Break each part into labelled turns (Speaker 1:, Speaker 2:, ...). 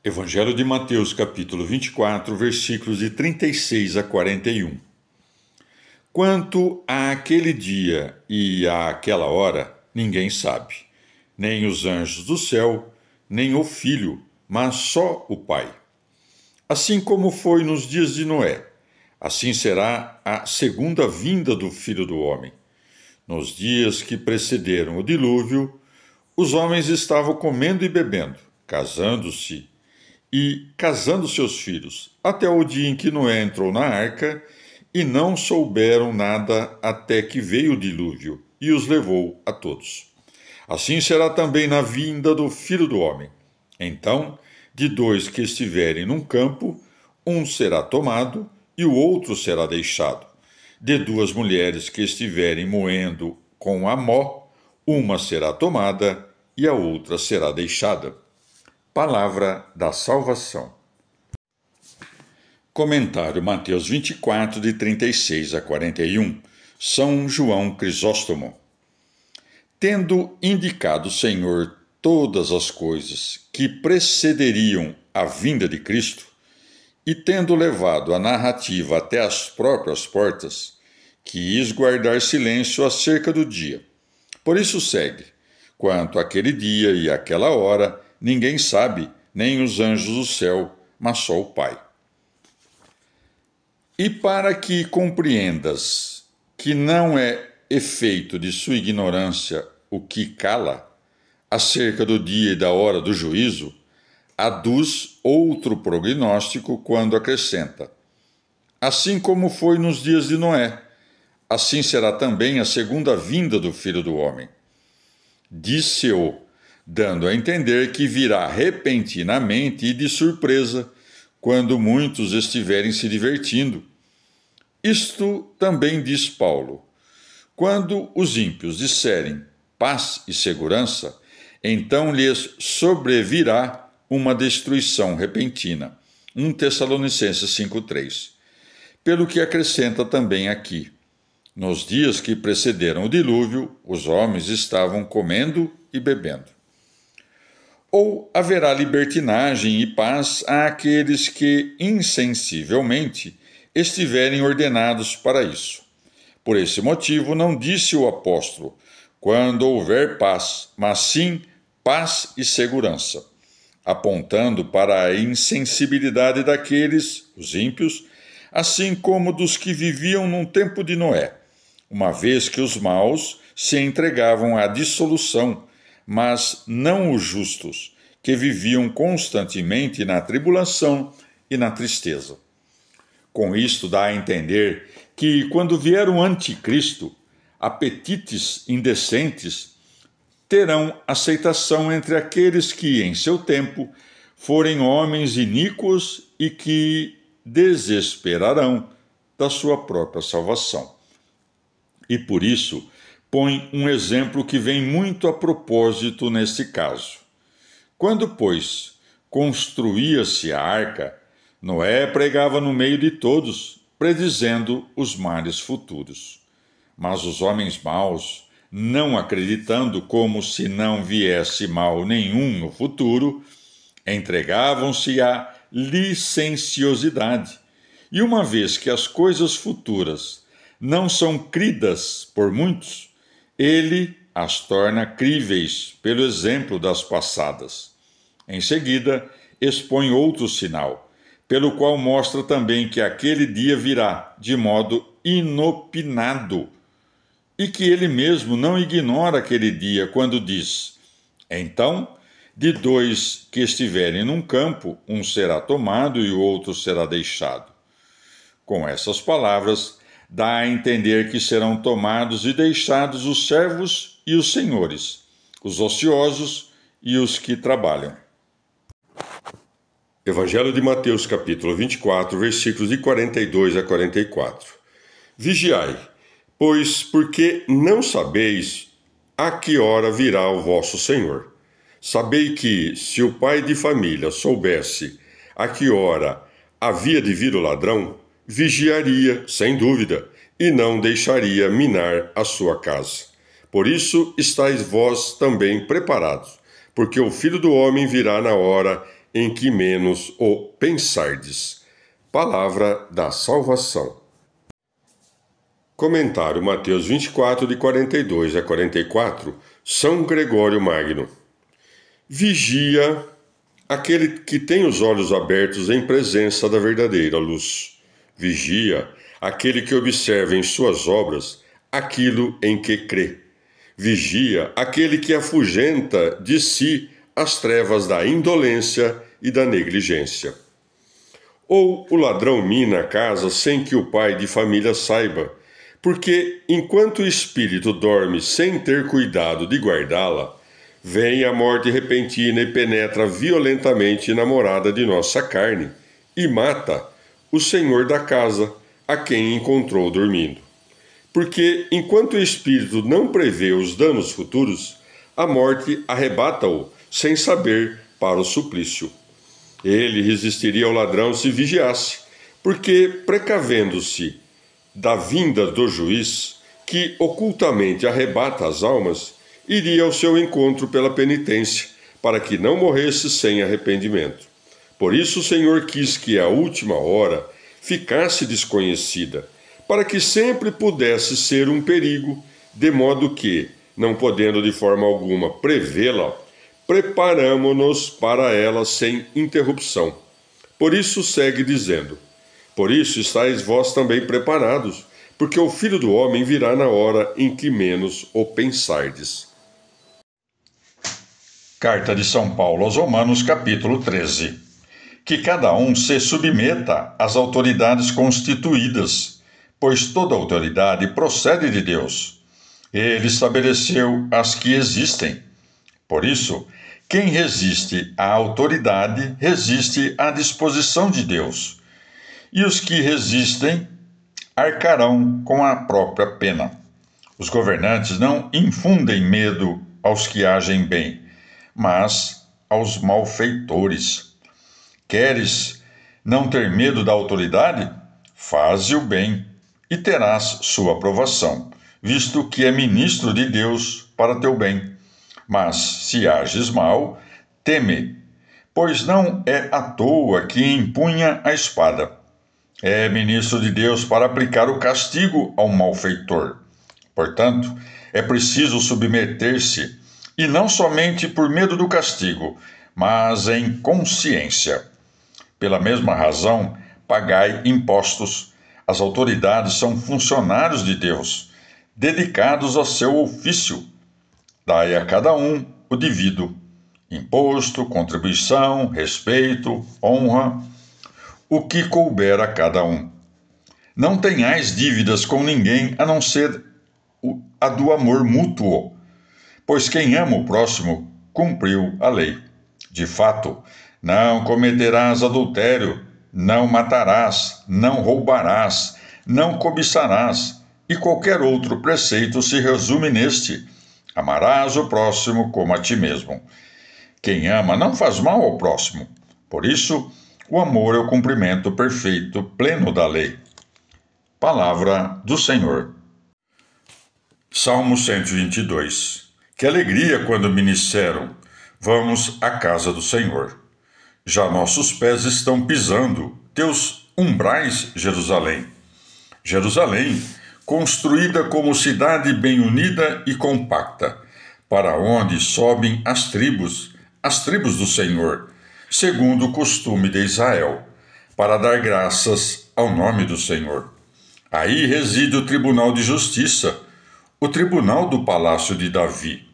Speaker 1: Evangelho de Mateus, capítulo 24, versículos de 36 a 41. Quanto àquele dia e àquela hora, ninguém sabe, nem os anjos do céu, nem o Filho, mas só o Pai. Assim como foi nos dias de Noé, assim será a segunda vinda do Filho do Homem. Nos dias que precederam o dilúvio, os homens estavam comendo e bebendo, casando-se e casando seus filhos, até o dia em que Noé entrou na arca, e não souberam nada até que veio o dilúvio e os levou a todos. Assim será também na vinda do Filho do Homem. Então, de dois que estiverem num campo, um será tomado e o outro será deixado. De duas mulheres que estiverem moendo com amó, uma será tomada e a outra será deixada. Palavra da salvação. Comentário Mateus 24, de 36 a 41. São João Crisóstomo. Tendo indicado o Senhor todas as coisas que precederiam a vinda de Cristo, e tendo levado a narrativa até as próprias portas, quis guardar silêncio acerca do dia. Por isso segue: quanto àquele dia e àquela hora, ninguém sabe, nem os anjos do céu, mas só o Pai. E para que compreendas que não é efeito de sua ignorância o que cala, acerca do dia e da hora do juízo, aduz outro prognóstico quando acrescenta: assim como foi nos dias de Noé, assim será também a segunda vinda do Filho do Homem. Disse-o, dando a entender que virá repentinamente e de surpresa, quando muitos estiverem se divertindo. Isto também diz Paulo: quando os ímpios disserem paz e segurança, então lhes sobrevirá uma destruição repentina. 1 Tessalonicenses 5,3. Pelo que acrescenta também aqui: nos dias que precederam o dilúvio, os homens estavam comendo e bebendo. Ou haverá libertinagem e paz àqueles que insensivelmente estiverem ordenados para isso. Por esse motivo, não disse o apóstolo, quando houver paz, mas sim paz e segurança, apontando para a insensibilidade daqueles, os ímpios, assim como dos que viviam num tempo de Noé, uma vez que os maus se entregavam à dissolução, mas não os justos, que viviam constantemente na tribulação e na tristeza. Com isto dá a entender que, quando vier o anticristo, apetites indecentes terão aceitação entre aqueles que, em seu tempo, forem homens iníquos e que desesperarão da sua própria salvação. E por isso, põe um exemplo que vem muito a propósito neste caso. Quando, pois, construía-se a arca, Noé pregava no meio de todos, predizendo os males futuros. Mas os homens maus, não acreditando como se não viesse mal nenhum no futuro, entregavam-se à licenciosidade. E uma vez que as coisas futuras não são cridas por muitos, ele as torna críveis pelo exemplo das passadas. Em seguida, expõe outro sinal, pelo qual mostra também que aquele dia virá de modo inopinado, e que ele mesmo não ignora aquele dia quando diz: então, de dois que estiverem num campo, um será tomado e o outro será deixado. Com essas palavras, dá a entender que serão tomados e deixados os servos e os senhores, os ociosos e os que trabalham.
Speaker 2: Evangelho de Mateus, capítulo 24, versículos de 42 a 44. Vigiai, pois porque não sabeis a que hora virá o vosso Senhor. Sabei que, se o pai de família soubesse a que hora havia de vir o ladrão, vigiaria, sem dúvida, e não deixaria minar a sua casa. Por isso estáis vós também preparados, porque o Filho do Homem virá na hora em que menos o pensardes. Palavra da salvação. Comentário Mateus 24, de 42 a 44, São Gregório Magno. Vigia aquele que tem os olhos abertos em presença da verdadeira luz. Vigia aquele que observa em suas obras aquilo em que crê. Vigia aquele que afugenta de si as trevas da indolência e da negligência. Ou o ladrão mina a casa sem que o pai de família saiba, porque enquanto o espírito dorme sem ter cuidado de guardá-la, vem a morte repentina e penetra violentamente na morada de nossa carne e mata o senhor da casa, a quem encontrou dormindo. Porque enquanto o espírito não prevê os danos futuros, a morte arrebata-o sem saber para o suplício. Ele resistiria ao ladrão se vigiasse, porque, precavendo-se da vinda do juiz, que ocultamente arrebata as almas, iria ao seu encontro pela penitência, para que não morresse sem arrependimento. Por isso o Senhor quis que a última hora ficasse desconhecida, para que sempre pudesse ser um perigo, de modo que, não podendo de forma alguma prevê-la, preparamo-nos para ela sem interrupção. Por isso segue dizendo: por isso estáis vós também preparados, porque o Filho do Homem virá na hora em que menos o pensardes.
Speaker 1: Carta de São Paulo aos Romanos, capítulo 13. Que cada um se submeta às autoridades constituídas, pois toda autoridade procede de Deus. Ele estabeleceu as que existem. Por isso, quem resiste à autoridade resiste à disposição de Deus. E os que resistem arcarão com a própria pena. Os governantes não infundem medo aos que agem bem, mas aos malfeitores. Queres não ter medo da autoridade? Faze o bem e terás sua aprovação, visto que é ministro de Deus para teu bem. Mas, se ages mal, teme, pois não é à toa que empunha a espada. É ministro de Deus para aplicar o castigo ao malfeitor. Portanto, é preciso submeter-se, e não somente por medo do castigo, mas em consciência. Pela mesma razão, pagai impostos. As autoridades são funcionários de Deus, dedicados ao seu ofício. Dai a cada um o devido: imposto, contribuição, respeito, honra, o que couber a cada um. Não tenhais dívidas com ninguém a não ser a do amor mútuo, pois quem ama o próximo cumpriu a lei. De fato, não cometerás adultério, não matarás, não roubarás, não cobiçarás, e qualquer outro preceito se resume neste: amarás o próximo como a ti mesmo. Quem ama não faz mal ao próximo. Por isso, o amor é o cumprimento perfeito, pleno da lei. Palavra do Senhor. Salmo 122. Que alegria quando me disseram: vamos à casa do Senhor. Já nossos pés estão pisando teus umbrais, Jerusalém. Jerusalém, construída como cidade bem unida e compacta, para onde sobem as tribos do Senhor, segundo o costume de Israel, para dar graças ao nome do Senhor. Aí reside o tribunal de justiça, o tribunal do palácio de Davi.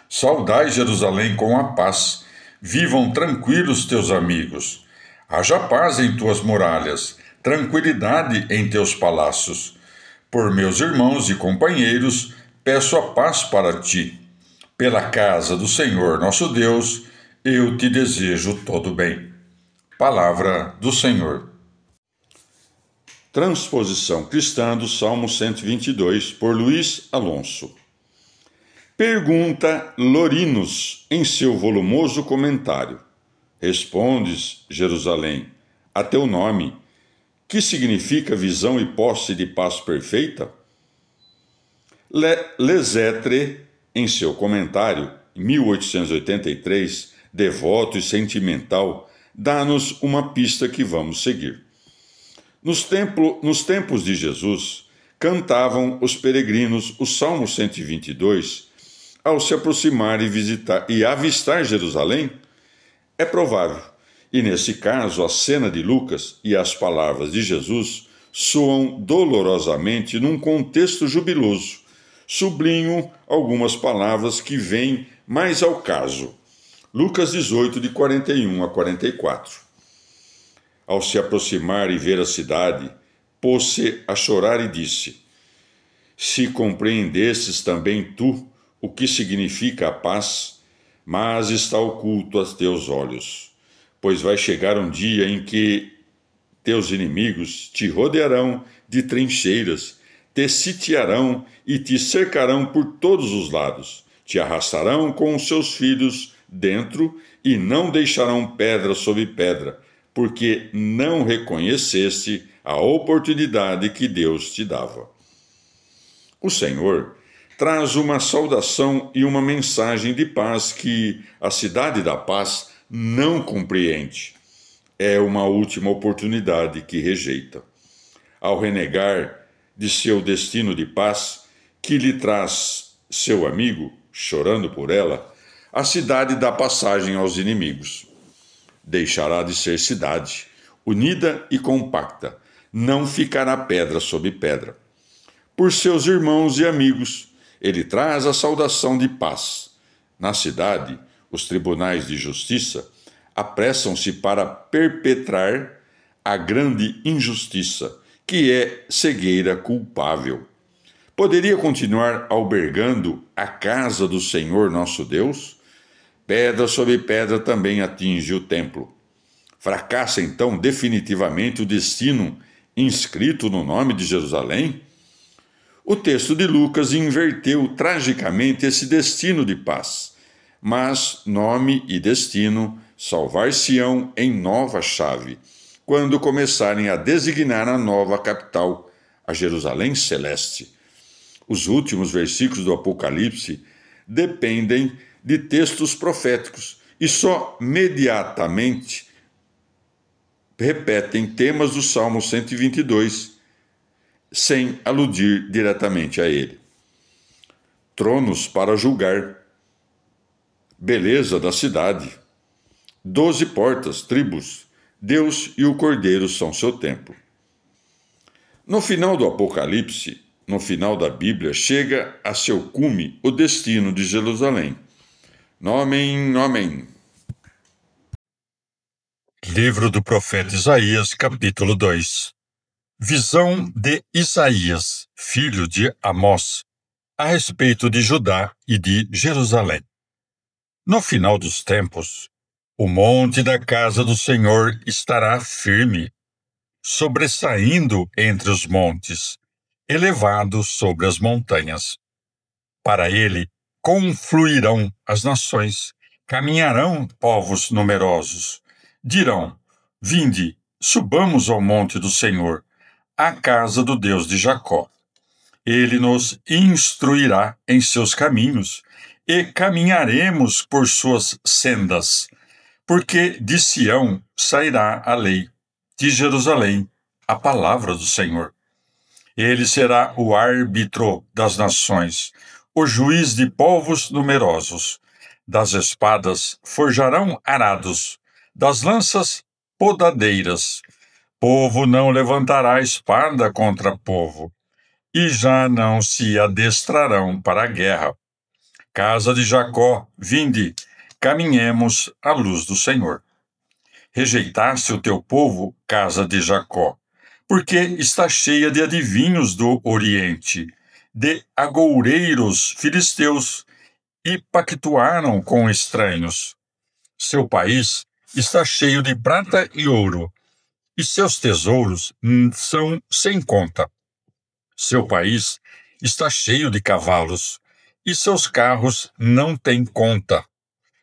Speaker 1: Saudai Jerusalém com a paz, vivam tranquilos teus amigos. Haja paz em tuas muralhas, tranquilidade em teus palácios. Por meus irmãos e companheiros, peço a paz para ti. Pela casa do Senhor nosso Deus, eu te desejo todo bem. Palavra do Senhor. Transposição cristã do Salmo 122, por Luiz Alonso. Pergunta Lorinos em seu volumoso comentário. Respondes, Jerusalém, a teu nome, que significa visão e posse de paz perfeita? Lesetre, em seu comentário, 1883, devoto e sentimental, dá-nos uma pista que vamos seguir. Nos tempos de Jesus, cantavam os peregrinos o Salmo 122 ao se aproximar e avistar Jerusalém? É provável. E nesse caso, a cena de Lucas e as palavras de Jesus soam dolorosamente num contexto jubiloso. Sublinho algumas palavras que vêm mais ao caso. Lucas 18, de 41 a 44. Ao se aproximar e ver a cidade, pôs-se a chorar e disse: Se compreendesses também tu o que significa a paz, mas está oculto aos teus olhos. Pois vai chegar um dia em que teus inimigos te rodearão de trincheiras, te sitiarão e te cercarão por todos os lados. Te arrastarão com os seus filhos dentro e não deixarão pedra sobre pedra, porque não reconheceste a oportunidade que Deus te dava. O Senhor traz uma saudação e uma mensagem de paz que a cidade da paz não compreende. É uma última oportunidade que rejeita. Ao renegar de seu destino de paz, que lhe traz seu amigo, chorando por ela, a cidade dá passagem aos inimigos. Deixará de ser cidade, unida e compacta, não ficará pedra sobre pedra. Por seus irmãos e amigos, ele traz a saudação de paz. Na cidade, os tribunais de justiça apressam-se para perpetrar a grande injustiça, que é cegueira culpável. Poderia continuar albergando a casa do Senhor nosso Deus? Pedra sobre pedra também atinge o templo. Fracassa então definitivamente o destino inscrito no nome de Jerusalém? O texto de Lucas inverteu tragicamente esse destino de paz, mas nome e destino salvar-se-ão em nova chave, quando começarem a designar a nova capital, a Jerusalém Celeste. Os últimos versículos do Apocalipse dependem de textos proféticos e só mediatamente repetem temas do Salmo 122, sem aludir diretamente a ele. Tronos para julgar, beleza da cidade, 12 portas, tribos, Deus e o Cordeiro são seu templo. No final do Apocalipse, no final da Bíblia, chega a seu cume o destino de Jerusalém. Amém.
Speaker 3: Livro do profeta Isaías, capítulo 2. Visão de Isaías, filho de Amós, a respeito de Judá e de Jerusalém. No final dos tempos, o monte da casa do Senhor estará firme, sobressaindo entre os montes, elevado sobre as montanhas. Para ele confluirão as nações, caminharão povos numerosos. Dirão: Vinde, subamos ao monte do Senhor, à casa do Deus de Jacó. Ele nos instruirá em seus caminhos, e caminharemos por suas sendas. Porque de Sião sairá a lei, de Jerusalém a palavra do Senhor. Ele será o árbitro das nações, o juiz de povos numerosos. Das espadas forjarão arados, das lanças podadeiras. Povo não levantará espada contra povo, e já não se adestrarão para a guerra. Casa de Jacó, vinde, caminhemos à luz do Senhor. Rejeitaste o teu povo, casa de Jacó, porque está cheia de adivinhos do Oriente, de agoureiros filisteus, e pactuaram com estranhos. Seu país está cheio de prata e ouro, e seus tesouros são sem conta. Seu país está cheio de cavalos, e seus carros não têm conta.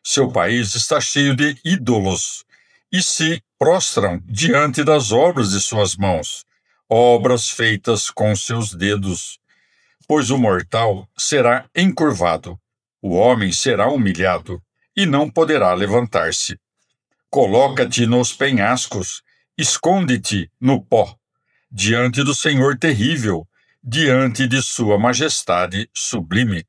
Speaker 3: Seu país está cheio de ídolos, e se prostram diante das obras de suas mãos, obras feitas com seus dedos. Pois o mortal será encurvado, o homem será humilhado, e não poderá levantar-se. Coloca-te nos penhascos, esconde-te no pó, diante do Senhor terrível, diante de sua majestade sublime.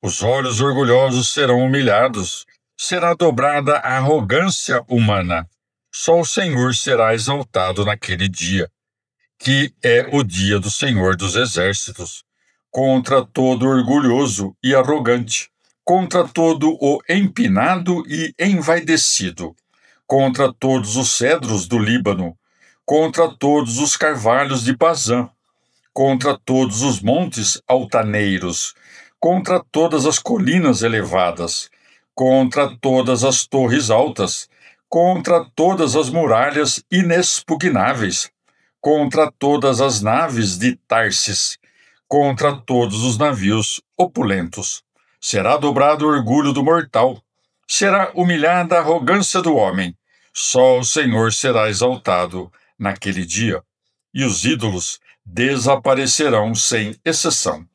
Speaker 3: Os olhos orgulhosos serão humilhados, será dobrada a arrogância humana. Só o Senhor será exaltado naquele dia, que é o dia do Senhor dos Exércitos, contra todo orgulhoso e arrogante, contra todo o empinado e envaidecido, contra todos os cedros do Líbano, contra todos os carvalhos de Bazã, contra todos os montes altaneiros, contra todas as colinas elevadas, contra todas as torres altas, contra todas as muralhas inexpugnáveis, contra todas as naves de Tarsis, contra todos os navios opulentos. Será dobrado o orgulho do mortal, será humilhada a arrogância do homem. Só o Senhor será exaltado naquele dia, e os ídolos desaparecerão sem exceção.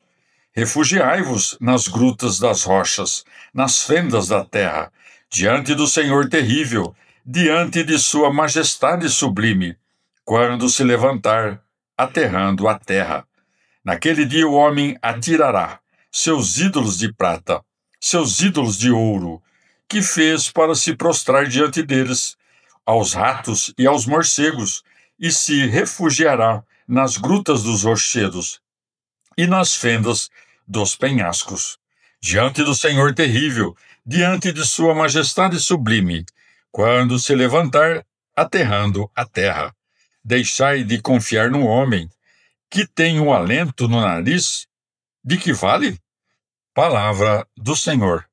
Speaker 3: Refugiai-vos nas grutas das rochas, nas fendas da terra, diante do Senhor terrível, diante de sua majestade sublime, quando se levantar, aterrando a terra. Naquele dia o homem atirará seus ídolos de prata, seus ídolos de ouro, que fez para se prostrar diante deles, aos ratos e aos morcegos, e se refugiará nas grutas dos rochedos e nas fendas dos penhascos, diante do Senhor terrível, diante de sua majestade sublime, quando se levantar, aterrando a terra. Deixai de confiar no homem, que tem um alento no nariz, de que vale? Palavra do Senhor.